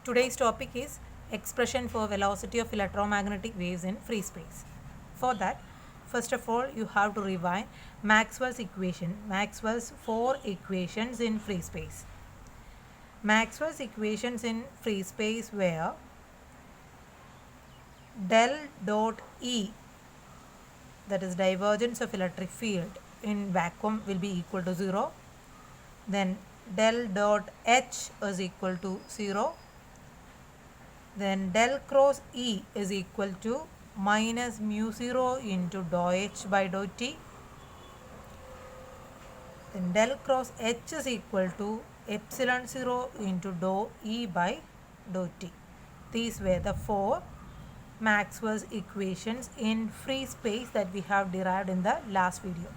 Today's topic is expression for velocity of electromagnetic waves in free space. For that, first of all, you have to revise Maxwell's equation, Maxwell's four equations in free space. Maxwell's equations in free space were del dot E, that is divergence of electric field in vacuum, will be equal to 0. Then del dot H is equal to 0. Then del cross E is equal to minus mu 0 into dou H by dou T. Then del cross H is equal to epsilon 0 into dou E by dou T. These were the four Maxwell's equations in free space that we have derived in the last video.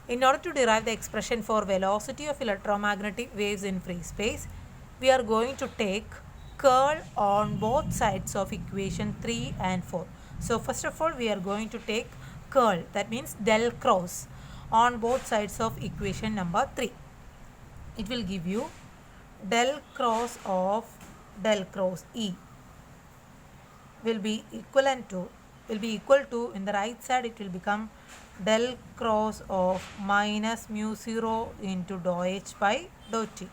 In order to derive the expression for velocity of electromagnetic waves in free space, we are going to take curl on both sides of equation 3 and 4. So first of all, we are going to take curl, that means del cross, on both sides of equation number 3. It will give you del cross of del cross E will be equal to, in the right side it will become del cross of minus mu 0 into dou H by dou T.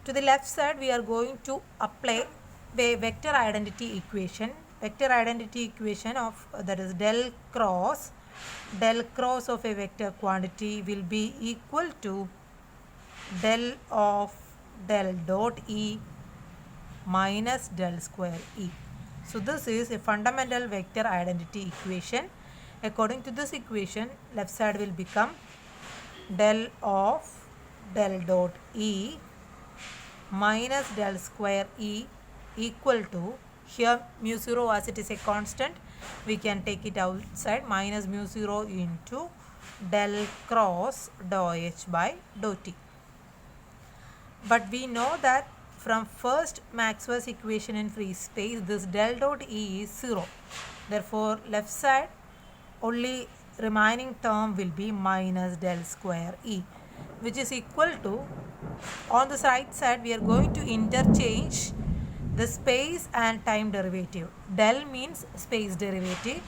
To the left side, we are going to apply the vector identity equation of that is del cross of a vector quantity will be equal to del of del dot E minus del square E. So this is a fundamental vector identity equation. According to this equation, left side will become del of del dot E minus del square E equal to, here mu 0 as it is a constant, we can take it outside, minus mu 0 into del cross dou H by dou T. But we know that from first Maxwell's equation in free space, this del dot E is 0. Therefore, left side only remaining term will be minus del square E, which is equal to, on the right side we are going to interchange the space and time derivative. Del means space derivative,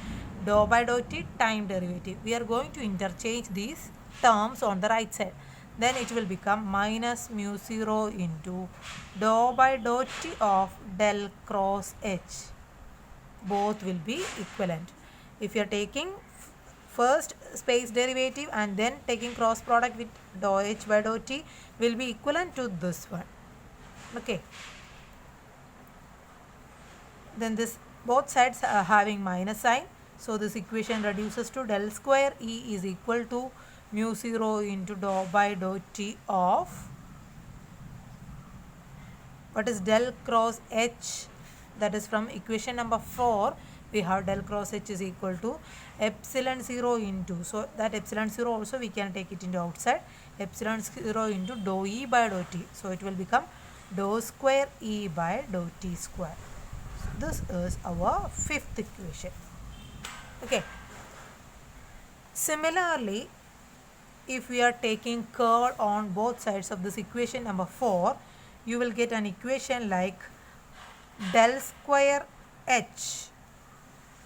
dou by dou T time derivative. We are going to interchange these terms on the right side. Then it will become minus mu 0 into dou by dou T of del cross H. Both will be equivalent. If you are taking first space derivative and then taking cross product with dou H by dou T, will be equivalent to this one. Okay. Then this both sides are having minus sign. So this equation reduces to del square E is equal to mu 0 into dou by dou T of, what is del cross H, that is from equation number 4, we have del cross H is equal to epsilon 0 into, so that epsilon 0 also we can take it into outside, epsilon 0 into dou E by dou T. So it will become dou square E by dou T square. So this is our fifth equation. Okay. Similarly, if we are taking curl on both sides of this equation number 4, you will get an equation like del square H,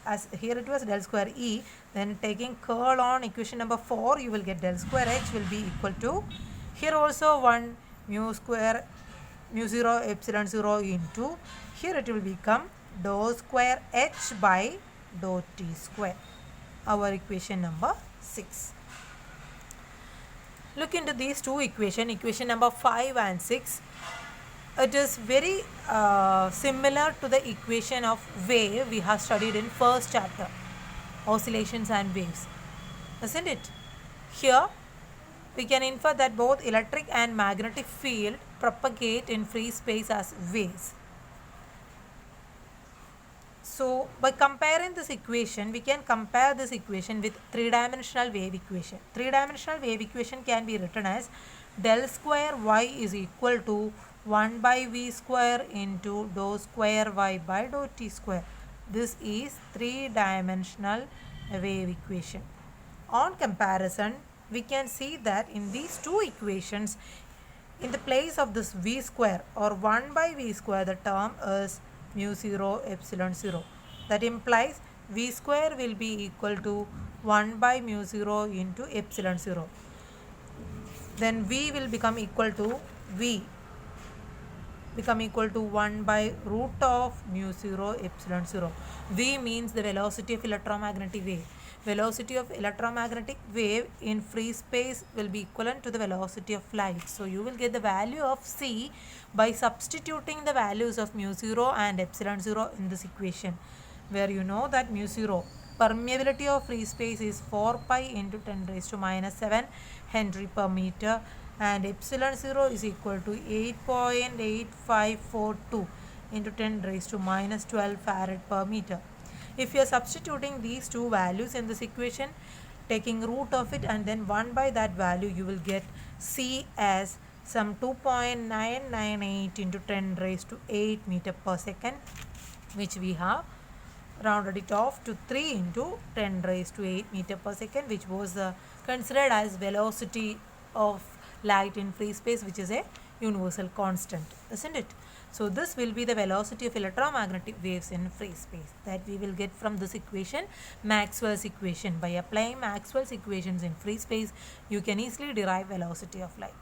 as here it was del square E, then taking curl on equation number 4, you will get del square H will be equal to, here also 1 mu 0 epsilon 0 into, here it will become dou square H by dou T square, our equation number 6. Look into these two equations, equation number 5 and 6. It is very similar to the equation of wave we have studied in first chapter, oscillations and waves, isn't it? Here we can infer that both electric and magnetic field propagate in free space as waves. So by comparing this equation, we can compare this equation with three-dimensional wave equation. Three-dimensional wave equation can be written as del square y is equal to 1 by v square into dou square y by dou t square. This is three-dimensional wave equation. On comparison, we can see that in these two equations, in the place of this v square or 1 by v square, the term is mu 0 epsilon 0. That implies v square will be equal to 1 by mu 0 into epsilon 0. Then v will become equal to 1 by root of mu 0 epsilon 0. V means the velocity of electromagnetic wave. Velocity of electromagnetic wave in free space will be equivalent to the velocity of light. So you will get the value of c by substituting the values of mu 0 and epsilon 0 in this equation, where you know that mu 0 permeability of free space is 4 pi into 10 raised to minus 7 Henry per meter, and epsilon 0 is equal to 8.8542 into 10 raised to minus 12 farad per meter. If you are substituting these two values in this equation, taking root of it and then 1 by that value, you will get C as some 2.998 into 10 raised to 8 meter per second, which we have rounded it off to 3 into 10 raised to 8 meter per second, which was considered as velocity of light in free space, which is a universal constant, isn't it? So this will be the velocity of electromagnetic waves in free space that we will get from this equation, Maxwell's equation. By applying Maxwell's equations in free space, you can easily derive velocity of light.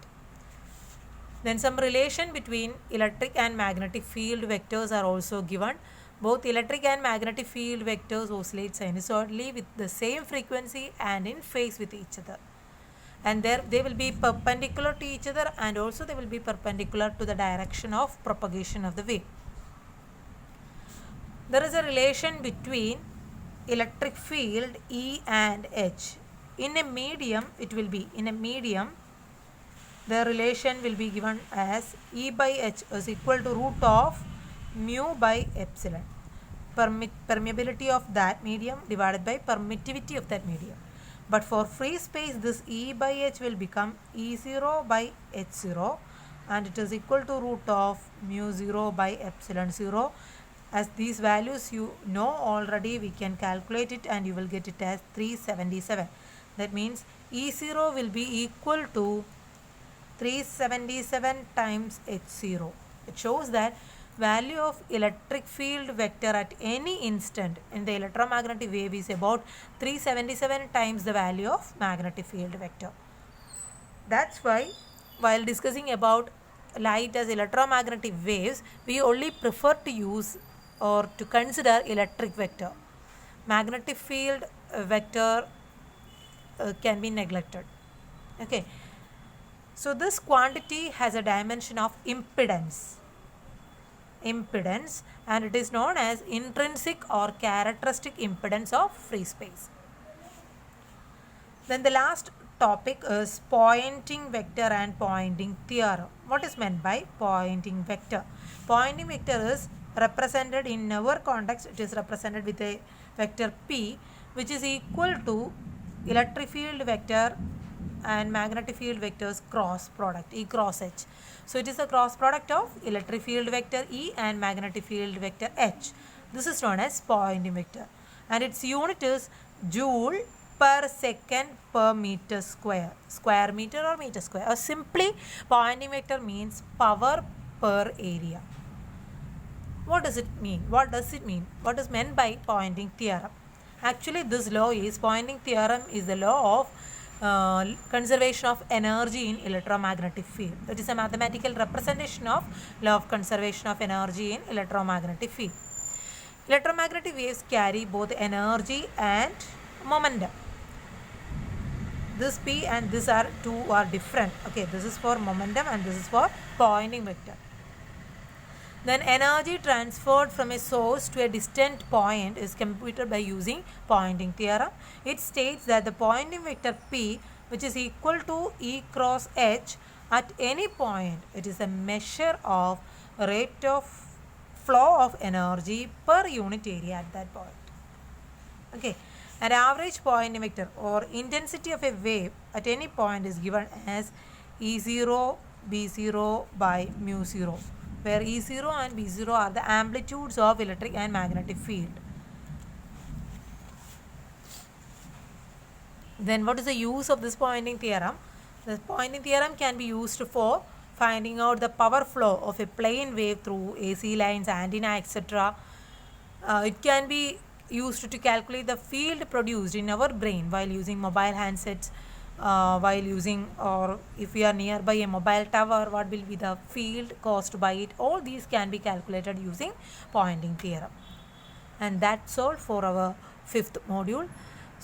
Then some relation between electric and magnetic field vectors are also given. Both electric and magnetic field vectors oscillate sinusoidally with the same frequency and in phase with each other. And they will be perpendicular to each other, and also they will be perpendicular to the direction of propagation of the wave. There is a relation between electric field E and H. In a medium, the relation will be given as E by H is equal to root of mu by epsilon. Permeability of that medium divided by permittivity of that medium. But for free space, this E by H will become E0 by H0, and it is equal to root of mu 0 by epsilon 0. As these values you know already, we can calculate it and you will get it as 377. That means E0 will be equal to 377 times H0. It shows that value of electric field vector at any instant in the electromagnetic wave is about 377 times the value of magnetic field vector. That's why while discussing about light as electromagnetic waves, we only prefer to use or to consider electric vector. Magnetic field vector can be neglected. Okay. So this quantity has a dimension of impedance, and it is known as intrinsic or characteristic impedance of free space. Then the last topic is Poynting vector and Poynting theorem. What is meant by Poynting vector? Poynting vector is represented in our context, it is represented with a vector P, which is equal to electric field vector and magnetic field vectors cross product, E cross H. So it is a cross product of electric field vector E and magnetic field vector H. This is known as Poynting vector, and its unit is joule per second per meter square, square meter or meter square, or simply Poynting vector means power per area. What does it mean? What is meant by Poynting theorem? Actually, this law is Poynting theorem is the law of conservation of energy in electromagnetic field. It is a mathematical representation of law of conservation of energy in electromagnetic field. Electromagnetic waves carry both energy and momentum. This P and this are two are different. Okay, this is for momentum and this is for Poynting vector. Then energy transferred from a source to a distant point is computed by using Poynting theorem. It states that the Poynting vector P, which is equal to E cross H at any point, it is a measure of rate of flow of energy per unit area at that point. Okay, an average Poynting vector or intensity of a wave at any point is given as E0 B0 by mu 0, where E0 and B0 are the amplitudes of electric and magnetic field. Then what is the use of this Poynting theorem? The Poynting theorem can be used for finding out the power flow of a plane wave through AC lines, antenna, etc. It can be used to calculate the field produced in our brain while using mobile handsets, while using, or if we are nearby a mobile tower, what will be the field caused by it. All these can be calculated using Poynting theorem. And that's all for our 5th module.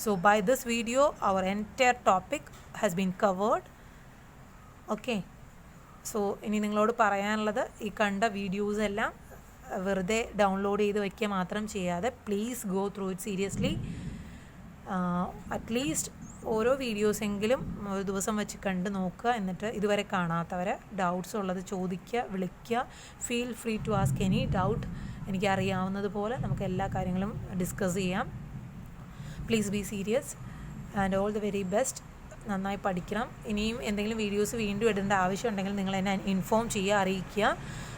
So by this video our entire topic has been covered. Okay, so ഇനി നിങ്ങളോട് പറയാനുള്ളത് ഈ കണ്ട videos എല്ലാം വെറുതെ download ചെയ്ത് വയ്ക്കുക മാത്രം ചെയ്യാതെ please go through it seriously. At least ഓരോ വീഡിയോസെങ്കിലും ഒരു ദിവസം വെച്ച് കണ്ട് നോക്കുക. എന്നിട്ട് ഇതുവരെ കാണാത്തവരെ ഡൗട്ട്സ് ഉള്ളത് ചോദിക്കുക, വിളിക്കുക. Feel free to ask any doubt. എനിക്കറിയാവുന്നത് പോലെ നമുക്ക് എല്ലാ കാര്യങ്ങളും ഡിസ്കസ് ചെയ്യാം. Please be serious and all the very best. നന്നായി പഠിക്കണം. ഇനിയും എന്തെങ്കിലും വീഡിയോസ് വീണ്ടും ഇടേണ്ട ആവശ്യമുണ്ടെങ്കിൽ നിങ്ങൾ എന്നെ ഇൻഫോം ചെയ്യുക, അറിയിക്കുക.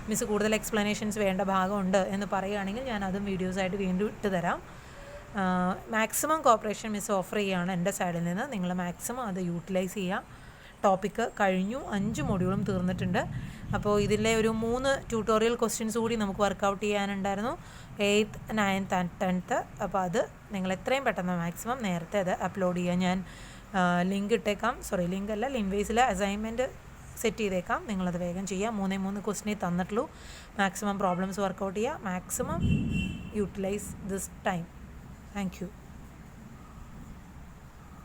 മിസ് കൂടുതൽ എക്സ്പ്ലനേഷൻസ് വേണ്ട ഭാഗമുണ്ട് എന്ന് പറയുകയാണെങ്കിൽ ഞാൻ അതും വീഡിയോസായിട്ട് വീണ്ടും ഇട്ട് തരാം. മാക്സിമം കോപ്പറേഷൻ മിസ് ഓഫർ ചെയ്യുകയാണ് എൻ്റെ സൈഡിൽ നിന്ന്. നിങ്ങൾ മാക്സിമം അത് യൂട്ടിലൈസ് ചെയ്യുക. ടോപ്പിക്ക് കഴിഞ്ഞു, 5 മൊഡ്യൂളും തീർന്നിട്ടുണ്ട്. അപ്പോൾ ഇതിലെ ഒരു 3 ട്യൂട്ടോറിയൽ ക്വസ്റ്റ്യൻസ് കൂടി നമുക്ക് workout ചെയ്യാനുണ്ടായിരുന്നു, 8th, 9th and 10th. അപ്പോൾ അത് നിങ്ങൾ എത്രയും പെട്ടെന്ന് മാക്സിമം നേരത്തെ അത് അപ്ലോഡ് ചെയ്യുക. ഞാൻ ലിങ്ക് ഇട്ടേക്കാം, ലിങ്ക് അല്ല, ലിൻവേസിലെ അസൈൻമെൻറ്റ് സെറ്റ് ചെയ്തേക്കാം. നിങ്ങളത് വേഗം ചെയ്യുക. 3 ക്വസ്റ്റ്യനേ തന്നിട്ടുള്ളൂ. മാക്സിമം പ്രോബ്ലംസ് വർക്കൗട്ട് ചെയ്യുക, maximum utilise this time. Thank U.